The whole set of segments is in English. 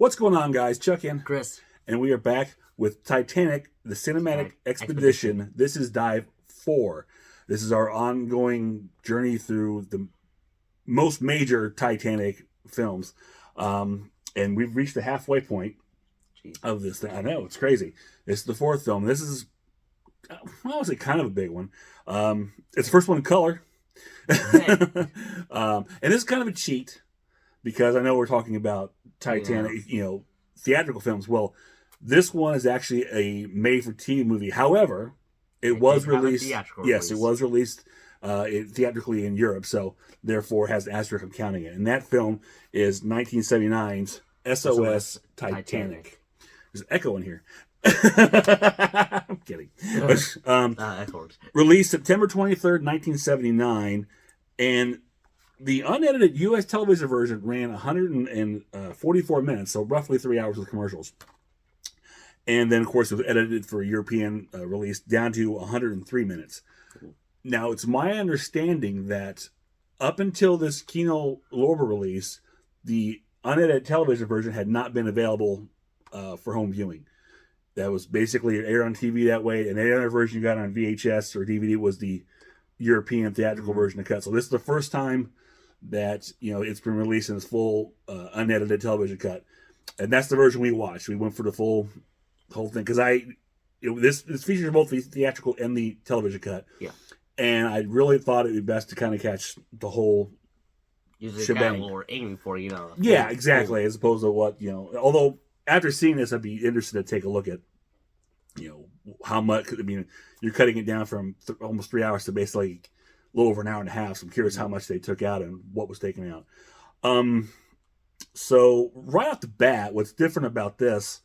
What's going on, guys? Chuck in, Chris. and we are back with Titanic, the Cinematic Expedition. This is Dive 4. This is our ongoing journey through the most major Titanic films. And we've reached the halfway point of this thing. I know, it's crazy. It's the fourth film. This is, well, I would say kind of a big one. It's the first one in color. And this is kind of a cheat because I know we're talking about Titanic, theatrical films. Well, this one is actually a made-for-TV movie. However, it was released. Yes, it was released theatrically in Europe, so therefore has an asterisk. I'm counting it. And that film is 1979's S.O.S. Titanic. There's an echo in here. I'm kidding. Released September 23rd, 1979, and the unedited U.S. television version ran 144 minutes, so roughly 3 hours with commercials. And then, of course, it was edited for a European release down to 103 minutes. Now, it's my understanding that up until this Kino Lorber release, the unedited television version had not been available for home viewing. That was basically aired on TV that way, and the other version you got on VHS or DVD was the European theatrical version of cut. So this is the first time that it's been released in its full unedited television cut, and that's the version we watched. We went for the whole thing because this features both the theatrical and the television cut. Yeah, and I really thought it'd be best to kind of catch the whole usually kind of what we're aiming for, Yeah, exactly. As opposed to what Although after seeing this, I'd be interested to take a look at how much. I mean, you're cutting it down from almost 3 hours to basically a little over an hour and a half. So I'm curious how much they took out and what was taken out. So right off the bat, what's different about this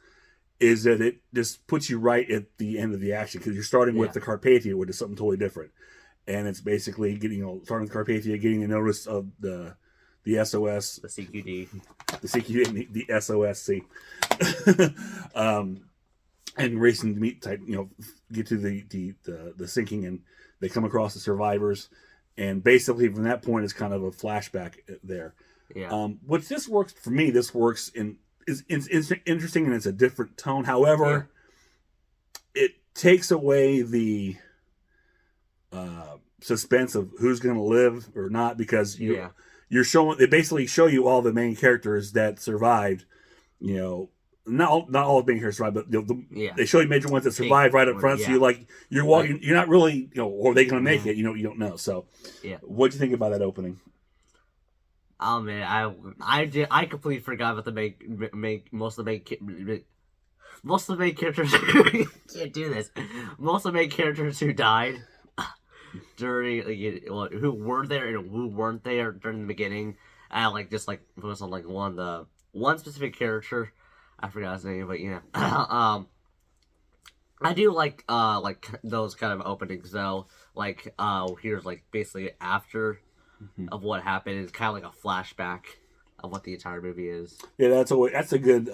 is that it just puts you right at the end of the action because you're starting with the Carpathia, which is something totally different. And it's basically starting with Carpathia, getting the notice of the SOS, the CQD, and the SOSC, and racing to meet get to the sinking, and they come across the survivors, and basically from that point it's kind of a flashback there. Yeah. Which this works for me. This works is interesting and it's a different tone. However, it takes away the suspense of who's going to live or not because you're showing. They basically show you all the main characters that survived. Not all the main characters survived, but they show you major ones that survive right up front. So you're walking. You're not really or are they going to make it? You don't know. So what'd you think about that opening? Oh man, I completely forgot about the most of the main characters. Can't do this. Most of the main characters who died during who were there and who weren't there during the beginning. I just focus on one specific character. I forgot his name, but I do like those kind of openings though. Here's basically after. Of what happened is kind of like a flashback of what the entire movie is. Yeah, that's a good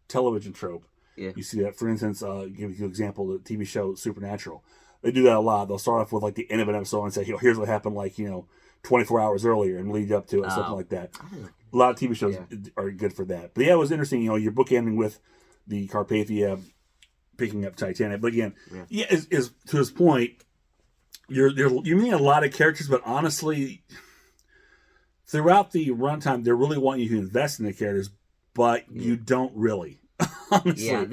television trope. Yeah, you see that. For instance, give you an example: the TV show Supernatural. They do that a lot. They'll start off with the end of an episode and say, "Here's what happened," 24 hours earlier, and lead up to it, something like that. A lot of TV shows are good for that. But it was interesting. You're bookending with the Carpathia picking up Titanic. But again, is to his point. You're meeting a lot of characters, but honestly, throughout the runtime, they're really wanting you to invest in the characters, but you don't really. Honestly. Yeah,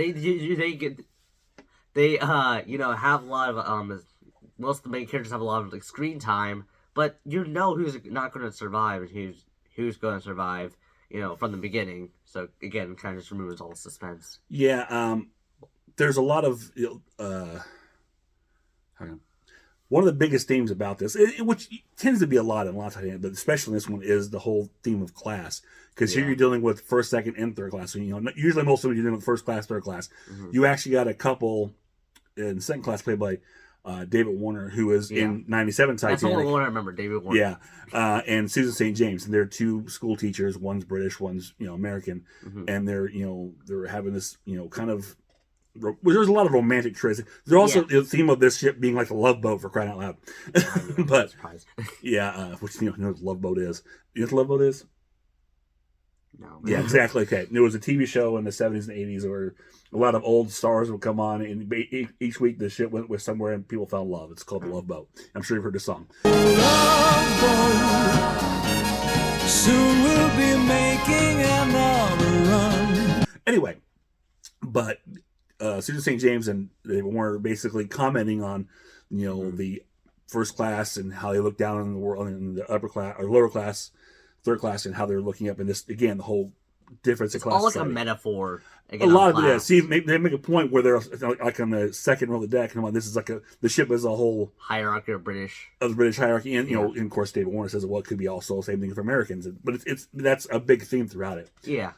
they have a lot of most of the main characters have a lot of screen time, but who's not going to survive and who's going to survive, from the beginning. So again, kind of just removes all the suspense. Yeah, there's a lot of one of the biggest themes about this, which tends to be a lot in Titanic, but especially in this one, is the whole theme of class. Because here you're dealing with first, second, and third class. So, usually most of them you're dealing with first class, third class. Mm-hmm. You actually got a couple in second class played by David Warner, who is in 97 Titanic. That's the only one I remember, David Warner. Yeah, and Susan St. James. And they're two school teachers. One's British, one's American. Mm-hmm. And they're having this, kind of... There's a lot of romantic traits. There's also the theme of this ship being like a love boat, for crying out loud. But which what Love Boat is. You know what the Love Boat is? No. Yeah, exactly. Okay, there was a TV show in the 70s and 80s where a lot of old stars would come on, and each week the ship went somewhere and people fell in love. It's called The Love Boat. I'm sure you've heard the song. Love boat, soon we'll be making another run. Anyway, but Susan St. James and they were basically commenting on, the first class and how they look down on the world in the upper class or lower class, third class, and how they're looking up. And this again, the whole difference in class. All like society. A metaphor. A lot of it is. See, they make a point where they're like on the second row of the deck, and this is like the ship as a whole hierarchy of British. Of the British hierarchy, and and of course David Warner says, well, it could be also the same thing for Americans, but that's a big theme throughout it. Yeah.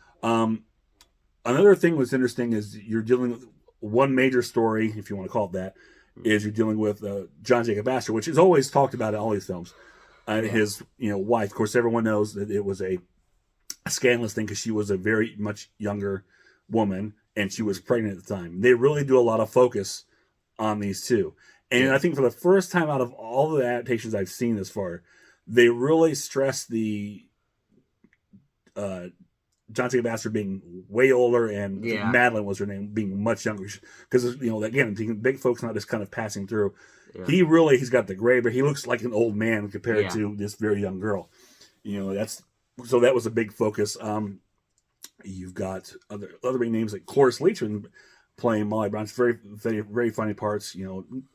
Another thing that's interesting is you're dealing with one major story, if you want to call it that, is you're dealing with John Jacob Astor, which is always talked about in all these films. His wife, of course, everyone knows that it was a scandalous thing because she was a very much younger woman and she was pregnant at the time. They really do a lot of focus on these two. And I think for the first time out of all the adaptations I've seen this far, they really stress the John Jacob Astor being way older and Madeline was her name, being much younger. Because, again, big folks not just kind of passing through. Yeah. He's got the gray, but he looks like an old man compared to this very young girl. So that was a big focus. You've got other big names like Cloris Leachman playing Molly Brown. It's very, very, very funny parts.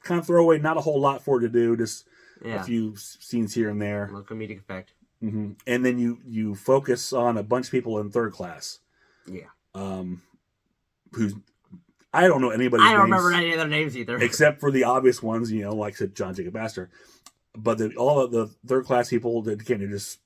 Kind of throwaway, not a whole lot for her to do, just a few scenes here and there. A little comedic effect. Mm-hmm. And then you focus on a bunch of people in third class. Yeah. Who's I don't know anybody's names. I don't remember any of their names either. Except for the obvious ones, like I said, John Jacob Astor. But all of the third class people that they're just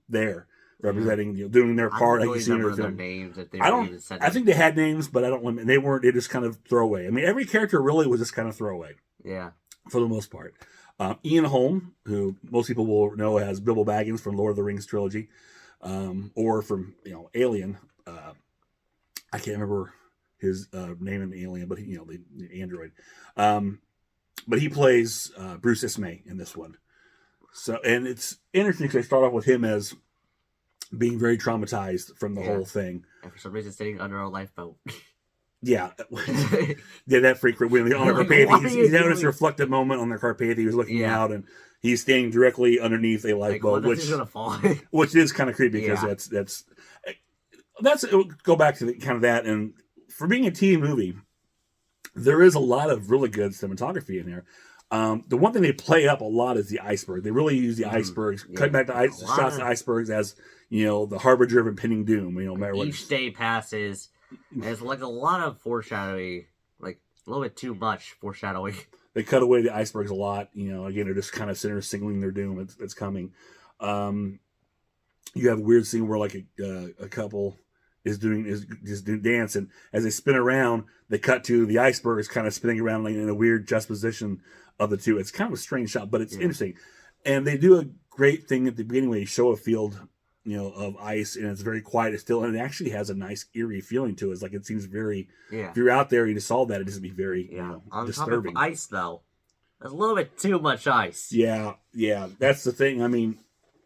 there representing, doing their part. I don't really remember their names. That they even said I think they had names, but I don't. They weren't. They just kind of throwaway. I mean, every character really was just kind of throwaway. Yeah. For the most part. Ian Holm, who most people will know as Bilbo Baggins from Lord of the Rings trilogy, or from Alien. I can't remember his name in Alien, but the android. But he plays Bruce Ismay in this one. So, and it's interesting because they start off with him as being very traumatized from the whole thing. And for some reason, sitting under a lifeboat. Yeah. That frequent when on the Carpathia. He's having this reflective moment on the Carpathia. He was looking out and he's standing directly underneath a lifeboat, which gonna fall. Which is kind of creepy because that's go back to kind of that. And for being a TV movie, there is a lot of really good cinematography in there. The one thing they play up a lot is the iceberg. They really use the icebergs, cut back the shots of icebergs as the harbinger of impending doom. No matter what. Each day passes. There's like a lot of foreshadowing, like a little bit too much foreshadowing. They cut away the icebergs a lot. Again, they're just kind of sitting there signaling their doom. It's coming. You have a weird scene where like a couple is doing dance, and as they spin around, they cut to the iceberg is kind of spinning around like in a weird juxtaposition of the two. It's kind of a strange shot, but it's interesting. And they do a great thing at the beginning where they show a field of ice, and it's very quiet still, and it actually has a nice eerie feeling to it. It's like it seems very. If you're out there, you just saw that, it just be very on disturbing. Top of ice, though, there's a little bit too much ice. Yeah, that's the thing. I mean,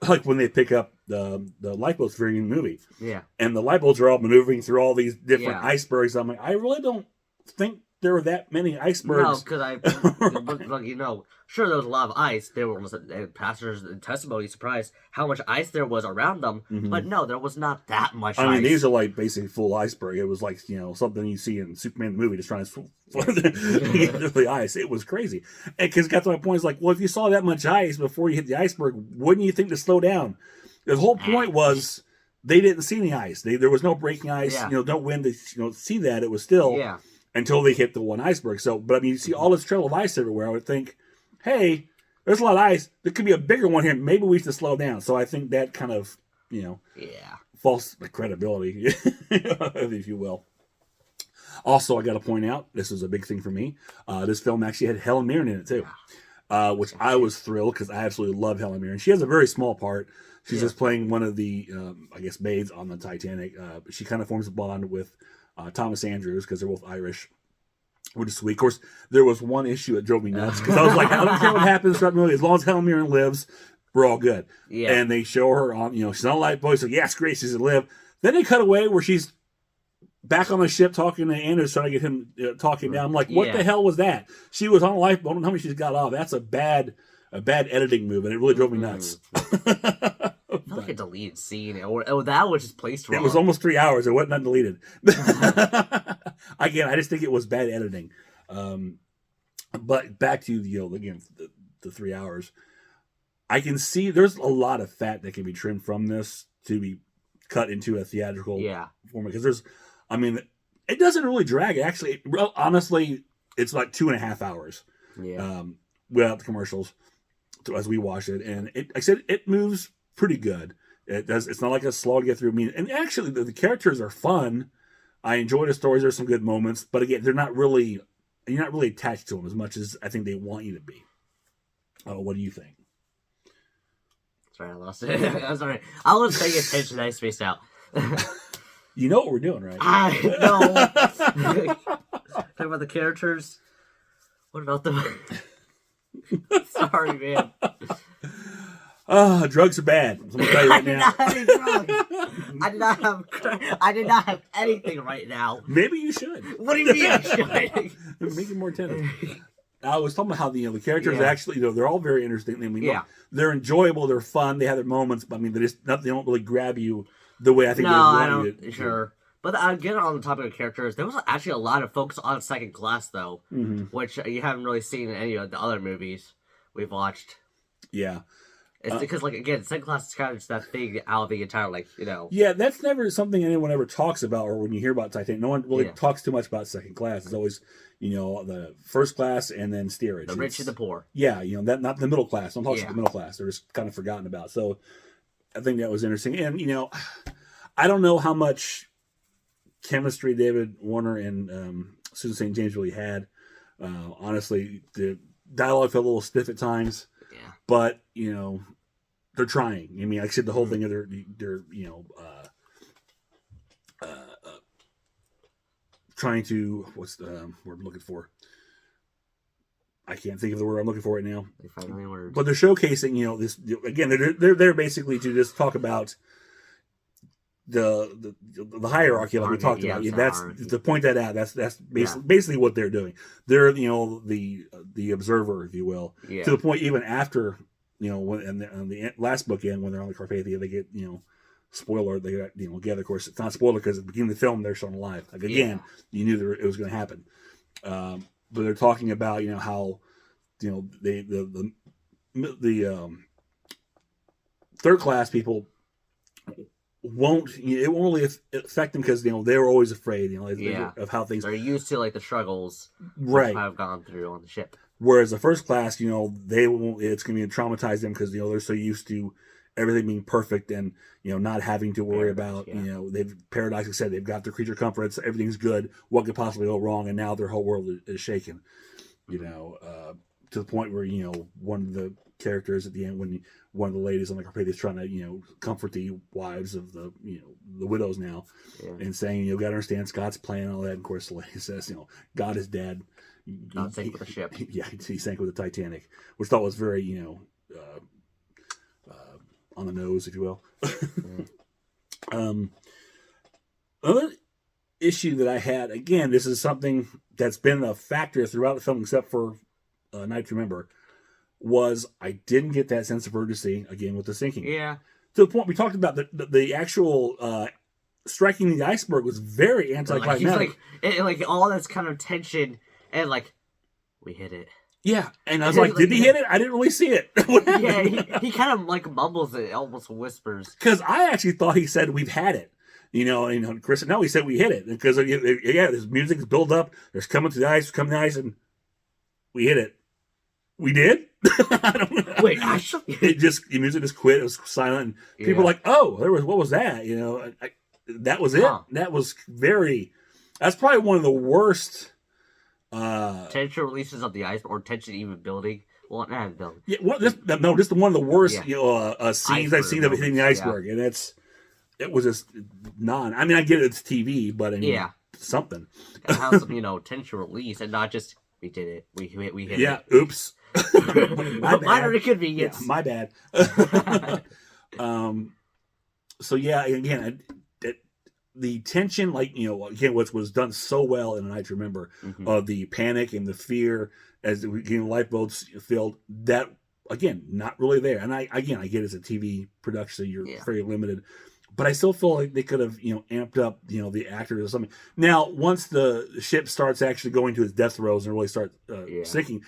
like when they pick up the lifeboats for the movie, and the lifeboats are all maneuvering through all these different icebergs. I'm like, I really don't think there were that many icebergs. No, because sure there was a lot of ice. There was passengers in testimony surprised how much ice there was around them, but no, there was not that much ice. I mean, these are like basically full iceberg. It was like something you see in Superman the movie, just trying to get through the ice. It was crazy. Because got to my point, it's like, well, if you saw that much ice before you hit the iceberg, wouldn't you think to slow down? The whole point was they didn't see any ice. There was no breaking ice. No wind to see that. It was still until they hit the one iceberg. So, but I mean, you see all this trail of ice everywhere. I would think, hey, there's a lot of ice. There could be a bigger one here. Maybe we should slow down. So I think that kind of false credibility, if you will. Also, I got to point out, this is a big thing for me. This film actually had Helen Mirren in it too, which I was thrilled because I absolutely love Helen Mirren. She has a very small part. She's just playing one of the, maids on the Titanic. She kind of forms a bond with Thomas Andrews because they're both Irish, which is sweet. Of course, there was one issue that drove me nuts because I was like, I don't care what happens throughout the movie as long as Helen Mirren lives. we're all good. Yeah. And they show her on, she's on a lifeboat. So yes, great, she's to live. Then they cut away where she's back on the ship talking to Anders, trying to get him talking down. I'm like, what the hell was that? She was on a lifeboat. I don't know how many she's got off. That's a bad editing move, and it really drove me nuts. I feel like a deleted scene, or that was just placed wrong. It was almost 3 hours. It wasn't deleted. Again, I just think it was bad editing. But back to the 3 hours. I can see there's a lot of fat that can be trimmed from this to be cut into a theatrical format, because it doesn't really drag. Actually, honestly, it's like 2.5 hours. Yeah. Without the commercials, as we watch it, and like I said, it moves pretty good. It does. It's not like a slow to get through. And actually, the characters are fun. I enjoy the stories. There's some good moments, but again, you're not really attached to them as much as I think they want you to be. What do you think? Sorry, I lost it. I'm sorry. I was paying attention. I spaced out. You know what we're doing, right? I know. Talk about the characters. What about the? Sorry, man. Drugs are bad. I'm gonna tell you right now. I did not have anything right now. Maybe you should. What do you mean I should? Make it more attentive. I was talking about how the characters actually, they're all very interesting. They're enjoyable, they're fun, they have their moments, but they don't really grab you the way I think they want you to. Sure. But again, on the topic of characters, there was actually a lot of focus on Second Class, though, which you haven't really seen in any of the other movies we've watched. Yeah. It's because, again, Second Class is kind of just that thing out of the entire, Yeah, that's never something anyone ever talks about, or when you hear about Titanic, no one really talks too much about Second Class. It's always, the first class and then steerage. The rich and the poor. Yeah, that not the middle class. Don't talk about the middle class. They're just kind of forgotten about. So I think that was interesting. And, I don't know how much chemistry David Warner and Susan St. James really had. Honestly, the dialogue felt a little stiff at times. Yeah. But, they're trying. Like I said, the whole thing of they're trying to, what's the word I'm looking for? I can't think of the word I'm looking for right now. But they're showcasing, this again. They're basically to just talk about the hierarchy like we talked about. That's to point that out. That's basically what they're doing. They're the observer, if you will, to the point even after when the last bookend when they're on the Carpathia, they get spoiler, they got again, of course it's not spoiler because at the beginning of the film they're shown alive. You knew it was going to happen. But they're talking about how the third class people won't really affect them because they were always afraid of how things. They're used to the struggles I've gone through on the ship. Whereas the first class, they won't. It's going to traumatize them because they're so used to everything being perfect and not having to worry about they've Paradise. Like I said, they've got their creature comforts, everything's good. What could possibly go wrong? And now their whole world is shaken. To the point where one of the characters at the end, when one of the ladies on the Carpathia is trying to comfort the wives of the the widows now, and saying got to understand Scott's plan and all that. And of course, the lady says God is dead. Not sank with the ship. Yeah, he sank with the Titanic, which I thought was very on the nose, if you will. Another issue that I had, again, this is something that's been a factor throughout the film, except for Night to Remember, was I didn't get that sense of urgency again with the sinking. Yeah. To the point we talked about the actual striking the iceberg was very anticlimactic. All this kind of tension and we hit it. Yeah, and I was like, did he hit it? I didn't really see it. Yeah, he kind of mumbles it, almost whispers. Because I actually thought he said we've had it. And Chris said, no, he said we hit it. Because, there's music's build up, there's coming to the ice, and we hit it. We did? I don't know. Wait, the music just quit, it was silent, and people were like, oh, what was that? That was it. That was that's probably one of the worst tension releases of the ice, or tension even building. Well, not building. Yeah, just one of the worst scenes I've seen of hitting the iceberg, and it was just I get it's TV, but something. Have some tension release, and not just we did it, we hit it. Yeah, oops. My bad. Minor Yeah, inconvenience. my bad. So yeah, again, the tension, like again, what was done so well in A Night to Remember, the panic and the fear as the lifeboats filled. That again, not really there. And I get it's a TV production, so you're very limited. But I still feel like they could have amped up the actors or something. Now, once the ship starts actually going to its death throes and really start sinking,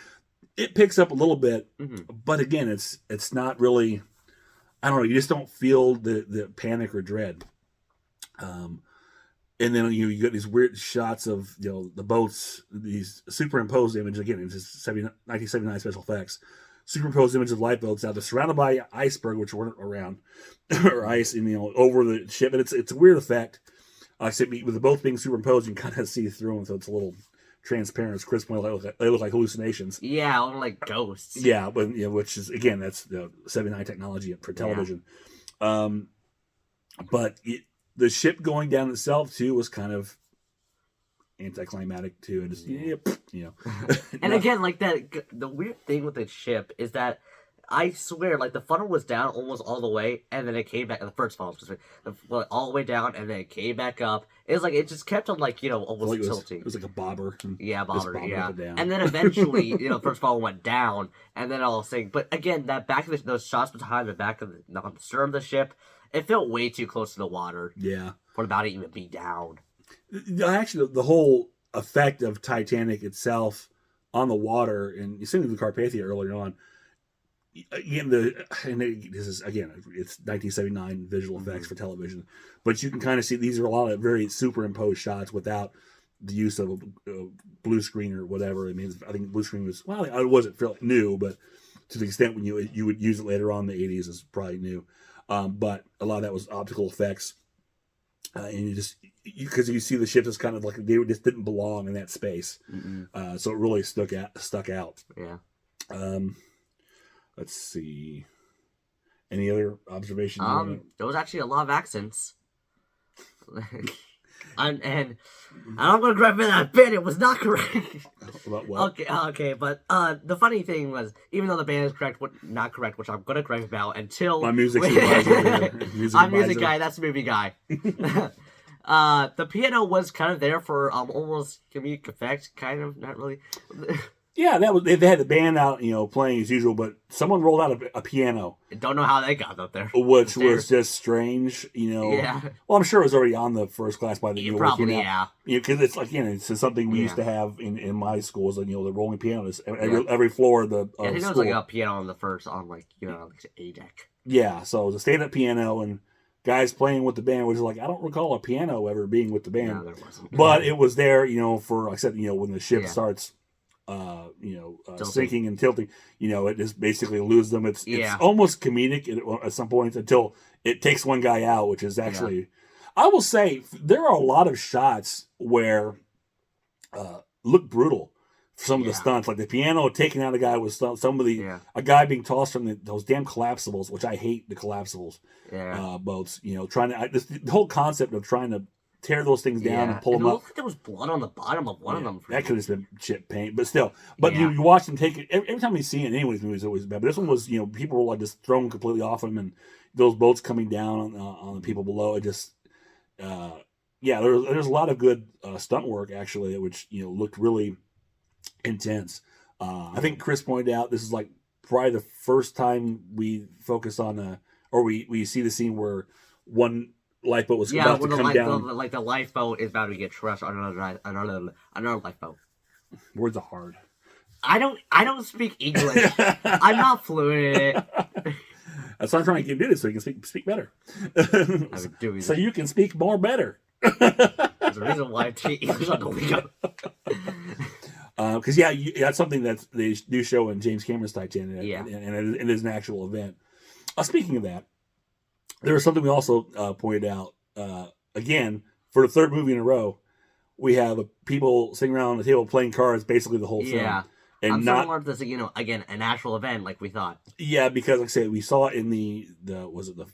it picks up a little bit. But again, it's not really. I don't know. You just don't feel the panic or dread. And then you get these weird shots of the boats, these superimposed images. Again, it's just 1979 special effects. Superimposed images of lifeboats. Now they're surrounded by iceberg, which weren't around, or ice, and over the ship. And it's a weird effect. Except with the boats being superimposed, you can kind of see through them, so it's a little transparent. As Chris pointed out, they look like hallucinations. Yeah, like ghosts. Yeah, but which is again that's the 79 technology for television. But the ship going down itself too was kind of anticlimactic too, and just And again, like that, the weird thing with the ship is that I swear, like the funnel was down almost all the way, and then it came back. The first funnel, all the way down, and then it came back up. It was like it just kept on almost tilting. It was like a bobber. Yeah, bobber. Yeah, and then eventually, first funnel went down, and then all thing. But again, that back of those shots behind the back of on the stern of the ship, it felt way too close to the water. Yeah, for about to even be down. Actually, the whole effect of Titanic itself on the water, and you see the Carpathia earlier on. Again, this is it's 1979 visual effects for television, but you can kind of see these are a lot of very superimposed shots without the use of a blue screen or whatever. I mean, I think blue screen was it wasn't fairly new, but to the extent when you would use it later on in the 80s is probably new. But a lot of that was optical effects, and because you see the ship as kind of like they just didn't belong in that space, so it really stuck out. Yeah. Let's see. Any other observations? There was actually a lot of accents. and I'm gonna gripe at that bit. It was not correct. About what? Okay, but the funny thing was, even though the band is correct, not correct, which I'm gonna gripe about until my music supervisor. I'm music guy. That's movie guy. The piano was kind of there for almost comedic effect, kind of, not really. Yeah, they had the band out, playing as usual, but someone rolled out a piano. I don't know how they got up there. Which was just strange, Yeah. Well, I'm sure it was already on the first class by the probably, yeah. Because it's it's something we used to have in my schools, the rolling pianos every floor of the I think there was like a piano on the first A deck. Yeah, so it was a stand-up piano and guys playing with the band, which is I don't recall a piano ever being with the band. No, there wasn't. But it was there, for like I said, when the ship starts. Sinking and tilting, it just basically loses them. It's almost comedic at some points until it takes one guy out, which is actually, I will say, there are a lot of shots where look brutal for some of the stunts, like the piano taking out a guy with some of the a guy being tossed from those damn collapsibles, which I hate the collapsibles boats. Trying to the whole concept of trying to tear those things down and pull them up. It looked like there was blood on the bottom of one of them. That could have been chip paint, but still. But you watch them take it every time you see it in any of these movies, it was bad. But this one was, people were just thrown completely off them, and those boats coming down on the people below. It just, there's a lot of good stunt work actually, which looked really intense. I think Chris pointed out this is probably the first time we focus on we see the scene where one lifeboat was about to come down. The lifeboat is about to get trashed on another lifeboat. Words are hard. I don't speak English. I'm not fluent in it. That's why I'm trying to do this so you can speak better. So you can speak more better. There's a reason why I take English on the weekend. Because that's something that they do show in James Cameron's Titanic, and it is an actual event. Speaking of that, there was something we also pointed out. Again, for the third movie in a row, we have people sitting around the table playing cards basically the whole film. Yeah. And I'm not this, again, an actual event like we thought. Yeah, because like I said, we saw it in the was it the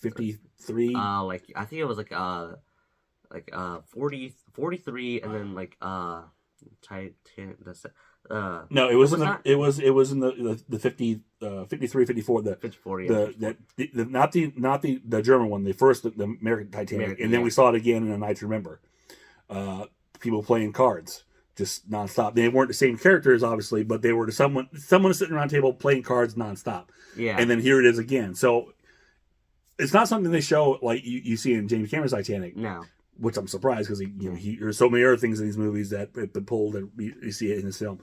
53? I think it was 40, 43, and then Titanic. No, it was in the not? it was in the 50 53 54 the 54, yeah. not the German one, the first the American Titanic, and then we saw it again in A Night to Remember. People playing cards just nonstop. They weren't the same characters, obviously, but they were someone sitting around a table playing cards nonstop. Yeah. And then here it is again. So it's not something they show like you see in James Cameron's Titanic. No. Which I'm surprised because there's so many other things in these movies that have been pulled and you see it in this film.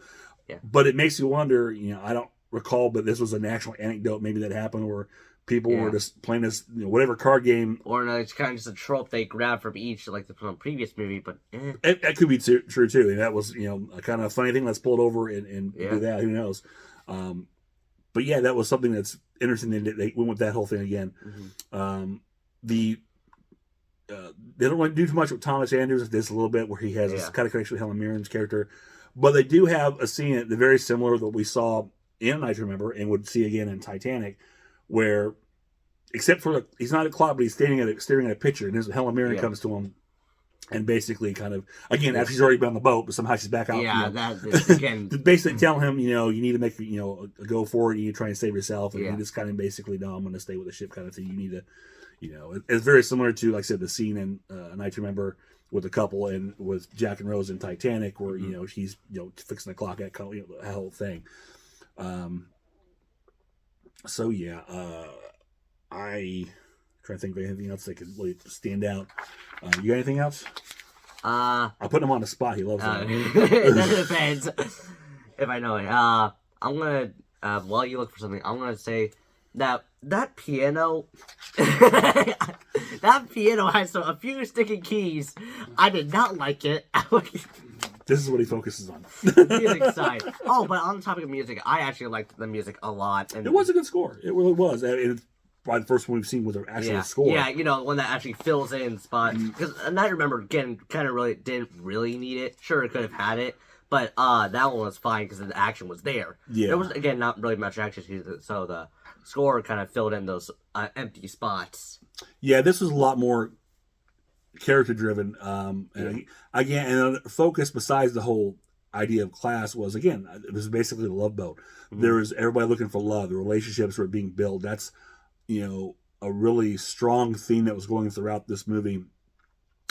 Yeah. But it makes you wonder. I don't recall, but this was an actual anecdote maybe that happened where people were just playing this whatever card game. Or no, it's kind of just a trope they grabbed from each, like the previous movie. But it could be true too. And that was a kind of funny thing. Let's pull it over and do that. Who knows? But yeah, that was something that's interesting. They went with that whole thing again. Mm-hmm. They don't want to do too much with Thomas Andrews. This a little bit where he has this kind of connection with Helen Mirren's character, but they do have a scene that's very similar to what we saw in A Night to Remember and would see again in Titanic, where except for he's not at a clock, but he's staring at a picture, and Helen Mirren comes to him and basically kind of again after she's already been on the boat, but somehow she's back out. Yeah, that again. Basically telling him, you need to make a go forward. You need to try and save yourself, and he just kind of basically, no, I'm going to stay with the ship, kind of thing. You need to. It's very similar to, like I said, the scene in A Night to Remember with the couple and with Jack and Rose in Titanic, where he's fixing the clock, that whole thing. So yeah, I trying to think of anything else that could really stand out. You got anything else? I put him on the spot. He loves that. That depends if I know it. I'm gonna while you look for something, I'm gonna say that piano that piano has a few sticky keys. I did not like it. This is what he focuses on. The music side. Oh, but on the topic of music, I actually liked the music a lot. And it was a good score. It really was. It's probably the first one we've seen with an actual score. Yeah, the one that actually fills in spot. Because I remember, again, kind of really didn't really need it. Sure, it could have had it. But that one was fine because the action was there. Yeah. There was, again, not really much action, so the score kind of filled in those empty spots. Yeah, this was a lot more character driven. And again, the focus besides the whole idea of class was, again, it was basically the Love Boat. Mm-hmm. There was everybody looking for love. The relationships were being built. That's, a really strong theme that was going throughout this movie.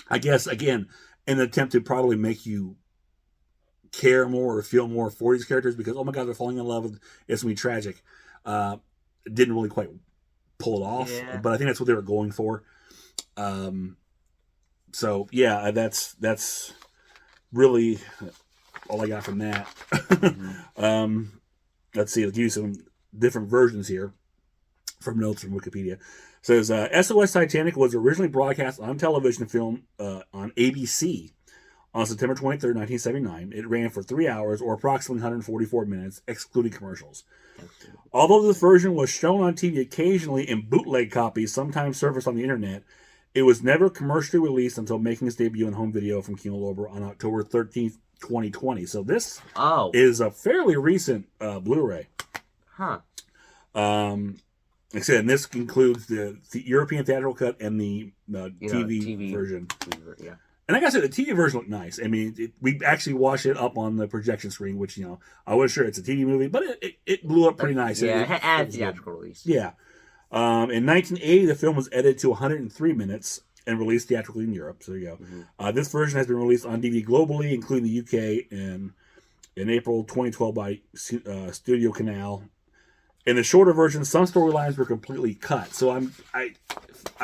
I guess, again, an attempt to probably make you care more or feel more for these characters because, oh my God, they're falling in love. It's going to be tragic. It didn't really quite pull it off, but I think that's what they were going for. So yeah, that's really all I got from that. Mm-hmm. Let's see. Let's use some different versions here from notes from Wikipedia. It says S.O.S. Titanic was originally broadcast on television film on ABC on September 23rd, 1979. It ran for 3 hours or approximately 144 minutes, excluding commercials. Although this version was shown on TV occasionally in bootleg copies, sometimes surfaced on the internet, it was never commercially released until making its debut in home video from Kino Lorber on October 13th, 2020. So this is a fairly recent Blu-ray. Huh. Like I said, and this includes the European theatrical cut and the TV version. Yeah. And like I said, the TV version looked nice. I mean, we actually watched it up on the projection screen, which, I wasn't sure it's a TV movie, but it blew up pretty nice. Yeah, it had theatrical release. Yeah. In 1980, the film was edited to 103 minutes and released theatrically in Europe. So there you go. Mm-hmm. This version has been released on DVD globally, including the UK, in April 2012 by Studio Canal. In the shorter version, some storylines were completely cut. So I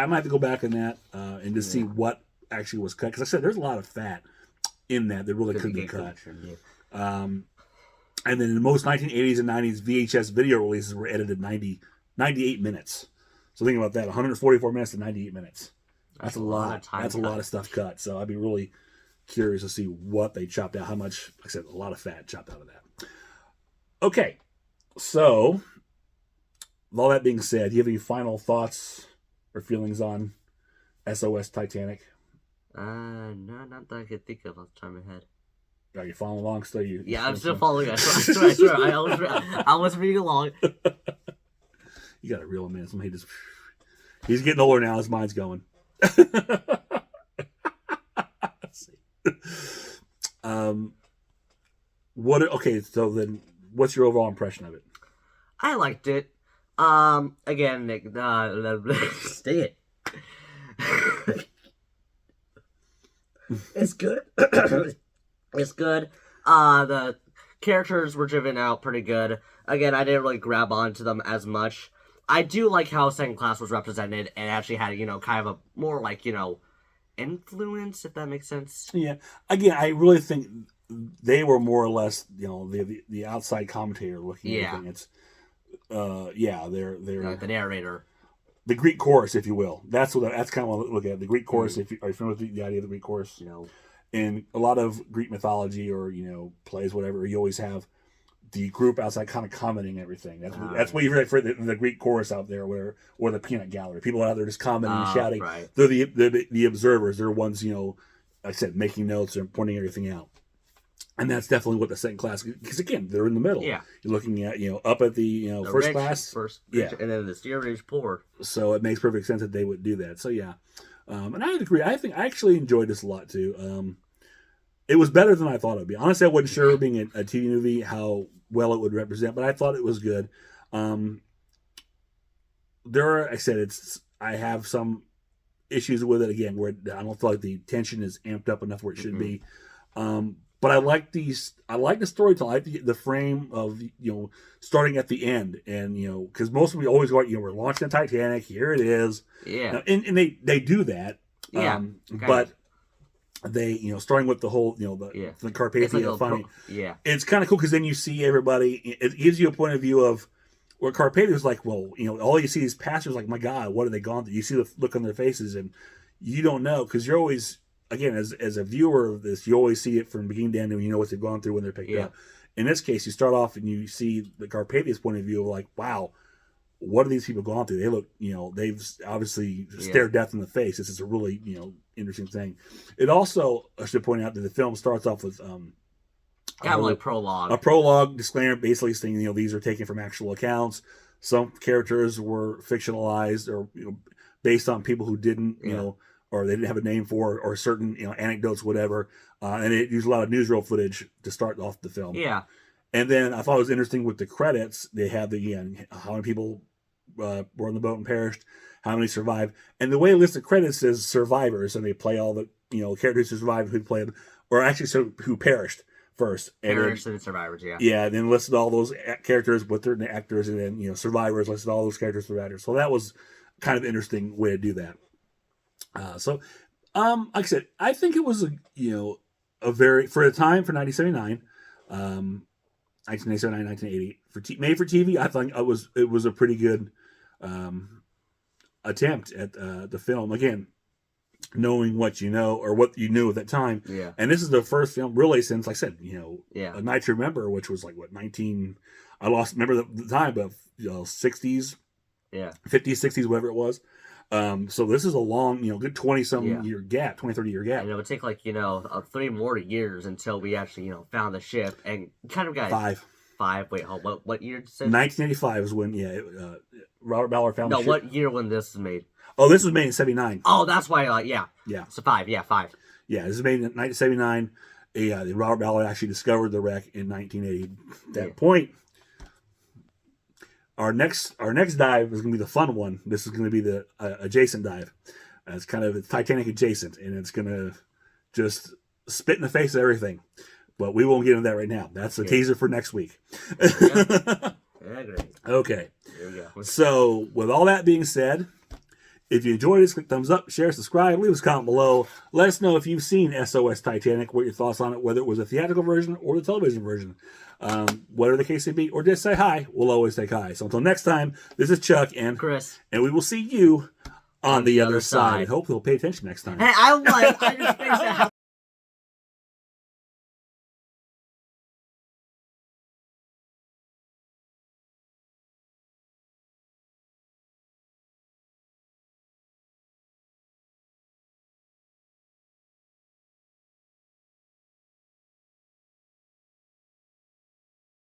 might have to go back on that and just see what actually was cut. Because like I said, there's a lot of fat in that really could be cut. And then in most 1980s and 90s VHS video releases were edited 98 minutes. So think about that, 144 minutes to 98 minutes. That's a lot of time. That's a lot of stuff cut. So I'd be really curious to see what they chopped out. How much, like I said, a lot of fat chopped out of that. Okay, so with all that being said, do you have any final thoughts or feelings on S.O.S. Titanic? No, not that I could think of off the top of my head. Are you following along still? I'm still following. I swear. I was reading along. You got to reel him in. He's getting older now. His mind's going. What? Okay, so then, what's your overall impression of it? I liked it. Again, Nick, stay it. It's good. It's good. The characters were driven out pretty good. Again, I didn't really grab onto them as much. I do like how second class was represented and actually had, kind of a more like, influence, if that makes sense. Yeah. Again, I really think they were more or less, the outside commentator looking at everything. It's, they're Like the narrator. The Greek chorus, if you will. That's kind of what I look at. The Greek chorus. If are you familiar with the idea of the Greek chorus? In a lot of Greek mythology or plays, whatever, you always have the group outside kind of commenting everything. That's what you've read for the Greek chorus out there, or the peanut gallery. People out there just commenting and shouting. Right. They're the observers. They're ones like I said, making notes and pointing everything out. And that's definitely what the second class, because again, they're in the middle. Yeah. You're looking at up at the first rich, class, and then the steer rich poor. So it makes perfect sense that they would do that. So yeah, and I agree. I think I actually enjoyed this a lot too. It was better than I thought it would be. Honestly, I wasn't sure being a TV movie how well it would represent, but I thought it was good. Like I said, I have some issues with it again where I don't feel like the tension is amped up enough where it should be. But I like these. I like the storytelling. I like the frame of starting at the end, and because most of we always go, we're launching the Titanic. Here it is. Yeah. And they do that. Yeah. But they starting with the whole the Carpathia funny. Yeah. It's kind of cool because then you see everybody. It gives you a point of view of where Carpathia is like. Well, all you see is pastors like, my God, what have they gone through? You see the look on their faces, and you don't know because you're always. Again, as a viewer of this, you always see it from beginning to end, and you know what they've gone through when they're picked up. In this case, you start off and you see the Carpathia's point of view of like, wow, what are these people gone through? They look, they've obviously stared death in the face. This is a really, interesting thing. It also, I should point out that the film starts off with kind of like prologue. A prologue disclaimer, basically saying, these are taken from actual accounts. Some characters were fictionalized or based on people who didn't, or they didn't have a name for, or certain anecdotes, whatever. And it used a lot of newsreel footage to start off the film. Yeah. And then I thought it was interesting with the credits. They have how many people were on the boat and perished, how many survived, and the way it lists the credits is survivors, and they play all the characters who survived, who played, or actually who perished first. Perished and survivors, yeah. Yeah, and then listed all those characters with their actors, and then survivors listed all those characters survivors. So that was kind of an interesting way to do that. Like I said, I think it was a very for a time for 1979, 1979, 1980 made for TV. I think it was a pretty good attempt at the film. Again, knowing what or what you knew at that time. Yeah. And this is the first film really since, like I said, A Night to Remember, which was like what I lost remember the time, but 60s, 50s, 60s, whatever it was. So this is a long, good 20-some year gap, 20, 30 year gap. And it would take 3 more years until we actually, found the ship and kind of got 5. Wait, what year? 1985 is when, Robert Ballard found the ship. No, what year when this was made? Oh, this was made in 79. Oh, that's why, yeah. So 5, 5. Yeah, this is made in 1979. Yeah, Robert Ballard actually discovered the wreck in 1980. At that point, Our next dive is going to be the fun one. This is going to be the adjacent dive. It's Titanic adjacent, and it's going to just spit in the face of everything. But we won't get into that right now. That's the teaser for next week. Okay. There we go. So, with all that being said, if you enjoyed this, click thumbs up, share, subscribe, leave us a comment below. Let us know if you've seen S.O.S. Titanic, what your thoughts on it, whether it was a theatrical version or the television version. Whatever the case may be, or just say hi. We'll always take hi. So until next time, this is Chuck and Chris, and we will see you on the other side. I hope you'll pay attention next time. Hey, I just figured out how